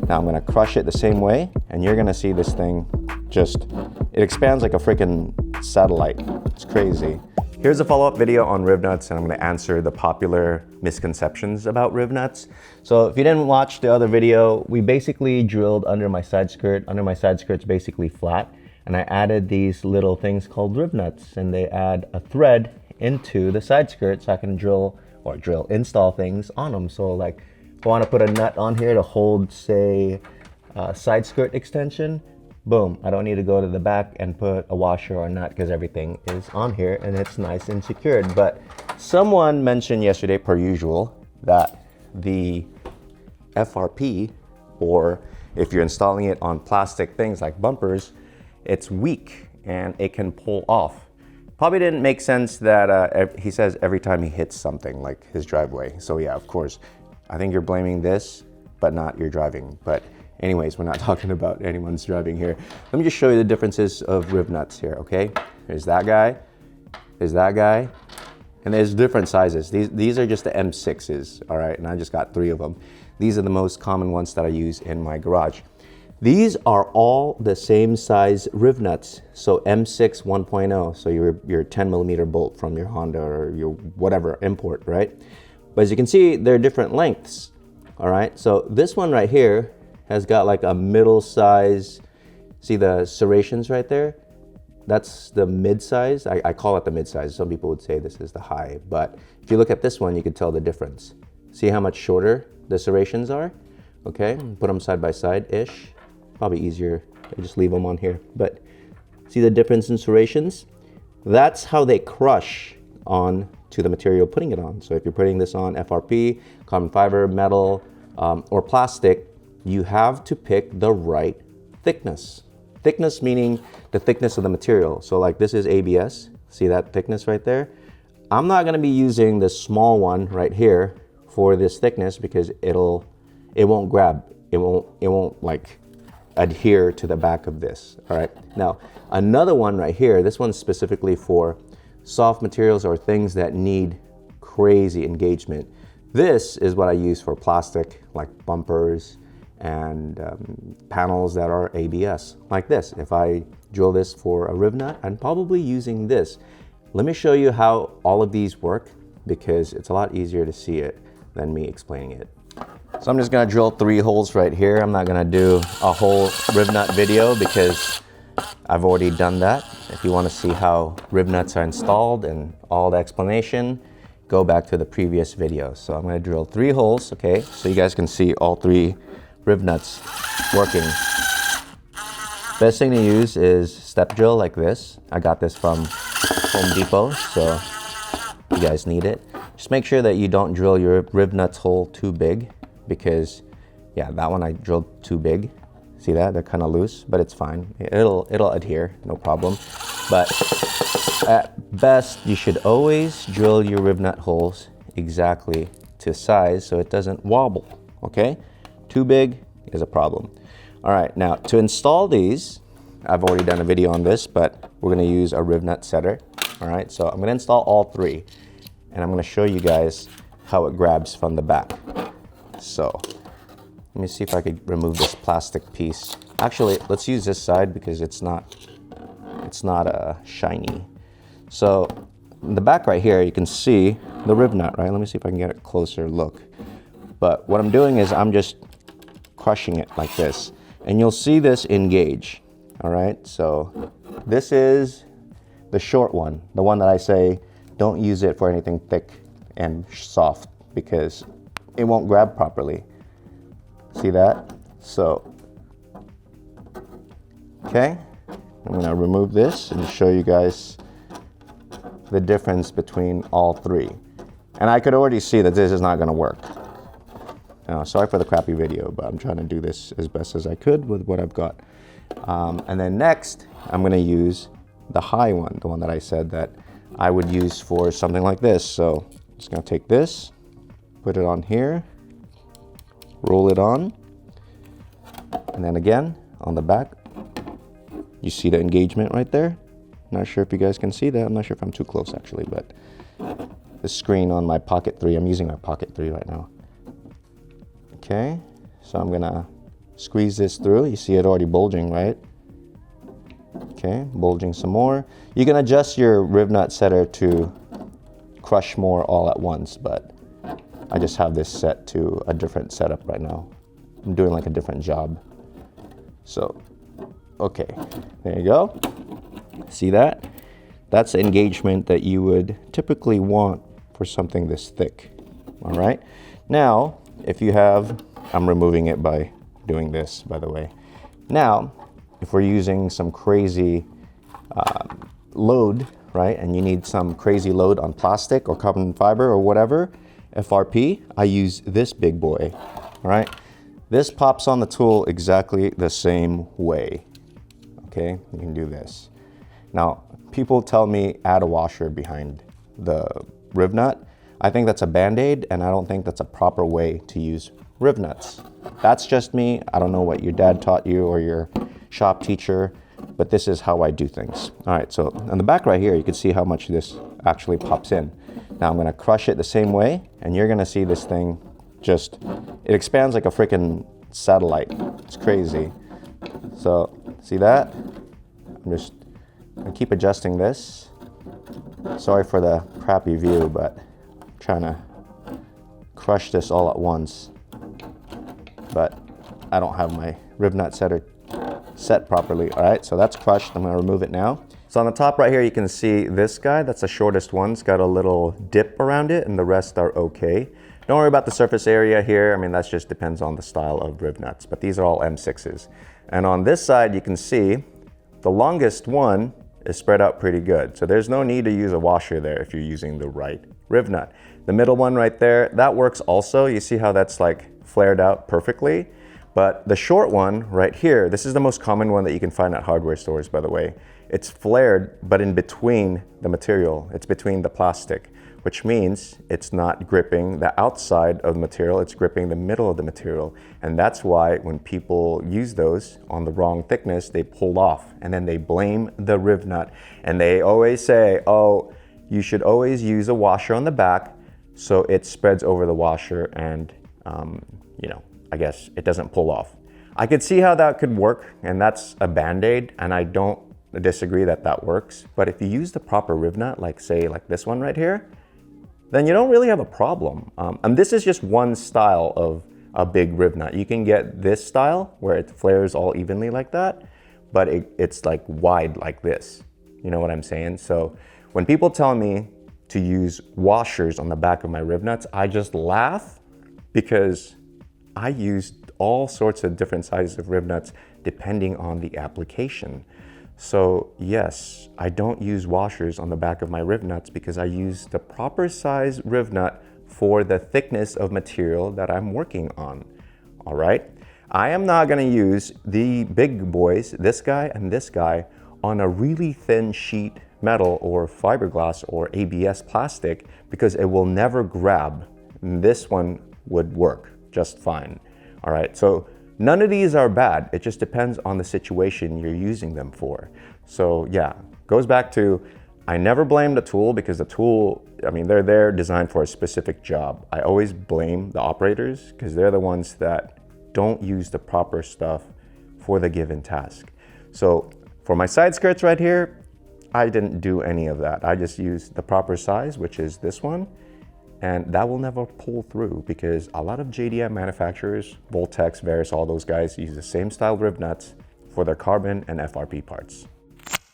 Now I'm gonna crush it the same way, and you're gonna see this thing just, it expands like a freaking satellite. It's crazy. Here's a follow-up video on rivnuts, and I'm gonna answer the popular misconceptions about rivnuts. So if you didn't watch the other video, we basically drilled under my side skirt. Under my side skirt's basically flat, and I added these little things called rivnuts, and they add a thread into the side skirt so I can install things on them. So like, if I want to put a nut on here to hold, say, side skirt extension, boom, I don't need to go to the back and put a washer or a nut because everything is on here and it's nice and secured. But someone mentioned yesterday, per usual, that the FRP, or if you're installing it on plastic things like bumpers, it's weak and it can pull off. Probably didn't make sense that he says every time he hits something like his driveway. So yeah, of course, I think you're blaming this, but not your driving. But anyways, we're not talking about anyone's driving here. Let me just show you the differences of rivnuts here, okay? There's that guy, and there's different sizes. These are just the M6s, all right? And I just got 3 of them. These are the most common ones that I use in my garage. These are all the same size rivnuts, so M6 1.0, so your 10 millimeter bolt from your Honda or your whatever import, right? But as you can see, they're different lengths, all right? So this one right here has got like a middle size, see the serrations right there? That's the mid size. I call it the mid size. Some people would say this is the high, but if you look at this one, you could tell the difference. See how much shorter the serrations are? Okay, put them side by side-ish. Probably easier, I just leave them on here. But see the difference in serrations? That's how they crush on to the material you're putting it on. So if you're putting this on FRP, carbon fiber, metal, or plastic, you have to pick the right thickness. Thickness meaning the thickness of the material. So like this is ABS, see that thickness right there? I'm not gonna be using this small one right here for this thickness because it won't grab, it won't like adhere to the back of this, all right? Now, another one right here, this one's specifically for soft materials or things that need crazy engagement. This is what I use for plastic, like bumpers and panels that are ABS, like this. If I drill this for a rivnut, I'm probably using this. Let me show you how all of these work because it's a lot easier to see it than me explaining it. So I'm just gonna drill 3 holes right here. I'm not gonna do a whole rivnut video because I've already done that. If you wanna see how rivnuts are installed and all the explanation, go back to the previous video. So I'm gonna drill 3 holes, okay? So you guys can see all 3 rivnuts working. Best thing to use is step drill like this. I got this from Home Depot, so you guys need it. Just make sure that you don't drill your rivnuts hole too big because yeah, that one I drilled too big. See that? They're kind of loose, but it's fine. It'll adhere, no problem. But at best, you should always drill your rivnut holes exactly to size so it doesn't wobble, okay? Too big is a problem. All right, now to install these, I've already done a video on this, but we're gonna use a rivnut setter. All right, so I'm gonna install all 3 and I'm gonna show you guys how it grabs from the back. So let me see if I could remove this plastic piece. Actually, let's use this side because it's not shiny. So in the back right here, you can see the rivnut, right? Let me see if I can get a closer look. But what I'm doing is I'm just crushing it like this. And you'll see this engage, all right? So this is the short one, the one that I say, don't use it for anything thick and soft because it won't grab properly. See that? So, okay. I'm gonna remove this and show you guys the difference between all 3. And I could already see that this is not gonna work. Sorry for the crappy video, but I'm trying to do this as best as I could with what I've got. And then next, I'm gonna use the high one, the one that I said that I would use for something like this. So I'm just gonna take this, put it on here, roll it on, and then again, on the back, you see the engagement right there? Not sure if you guys can see that. I'm not sure if I'm too close actually, but the screen on my Pocket 3, I'm using my Pocket 3 right now. Okay, so I'm gonna squeeze this through. You see it already bulging, right? Okay, bulging some more. You can adjust your riv nut setter to crush more all at once, but I just have this set to a different setup right now. I'm doing like a different job. So, okay, there you go. See that? That's the engagement that you would typically want for something this thick. All right. Now, if you have, I'm removing it by doing this, by the way. Now, if we're using some crazy load, right, and you need some crazy load on plastic or carbon fiber or whatever, FRP, I use this big boy, all right? This pops on the tool exactly the same way, okay? You can do this. Now, people tell me add a washer behind the riv nut. I think that's a Band-Aid, and I don't think that's a proper way to use riv nuts. That's just me. I don't know what your dad taught you or your shop teacher, but this is how I do things. All right, so on the back right here, you can see how much this actually pops in. Now I'm gonna crush it the same way, and you're gonna see this thing just, it expands like a freaking satellite. It's crazy. So, see that? I'm just gonna keep adjusting this. Sorry for the crappy view, but I'm trying to crush this all at once. But I don't have my riv nut setter set properly. All right, so that's crushed. I'm gonna remove it now. So on the top right here, you can see this guy, that's the shortest one. It's got a little dip around it, and the rest are okay. Don't worry about the surface area here. I mean, that just depends on the style of riv nuts, but these are all M6s. And on this side, you can see the longest one is spread out pretty good. So there's no need to use a washer there if you're using the right riv nut. The middle one right there, that works also. You see how that's like flared out perfectly? But the short one right here, this is the most common one that you can find at hardware stores, by the way. It's flared, but in between the material. It's between the plastic, which means it's not gripping the outside of the material, it's gripping the middle of the material. And that's why when people use those on the wrong thickness, they pull off, and then they blame the riv nut. And they always say, oh, you should always use a washer on the back so it spreads over the washer and, you know, I guess it doesn't pull off. I could see how that could work, and that's a Band-Aid, and I don't disagree that that works. But if you use the proper riv nut, like say like this one right here, then you don't really have a problem. And this is just one style of a big riv nut. You can get this style where it flares all evenly like that, but it's like wide like this. You know what I'm saying? So when people tell me to use washers on the back of my riv nuts, I just laugh because I used all sorts of different sizes of riv nuts depending on the application. So yes, I don't use washers on the back of my riv nuts because I use the proper size riv nut for the thickness of material that I'm working on. All right? I am not gonna use the big boys, this guy and this guy, on a really thin sheet metal or fiberglass or ABS plastic because it will never grab. This one would work just fine. All right, so none of these are bad. It just depends on the situation you're using them for. So yeah, goes back to, I never blame the tool because the tool, I mean, they're there designed for a specific job. I always blame the operators because they're the ones that don't use the proper stuff for the given task. So for my side skirts right here, I didn't do any of that. I just used the proper size, which is this one, and that will never pull through because a lot of JDM manufacturers, Voltex, Veris, all those guys use the same style riv nuts for their carbon and FRP parts.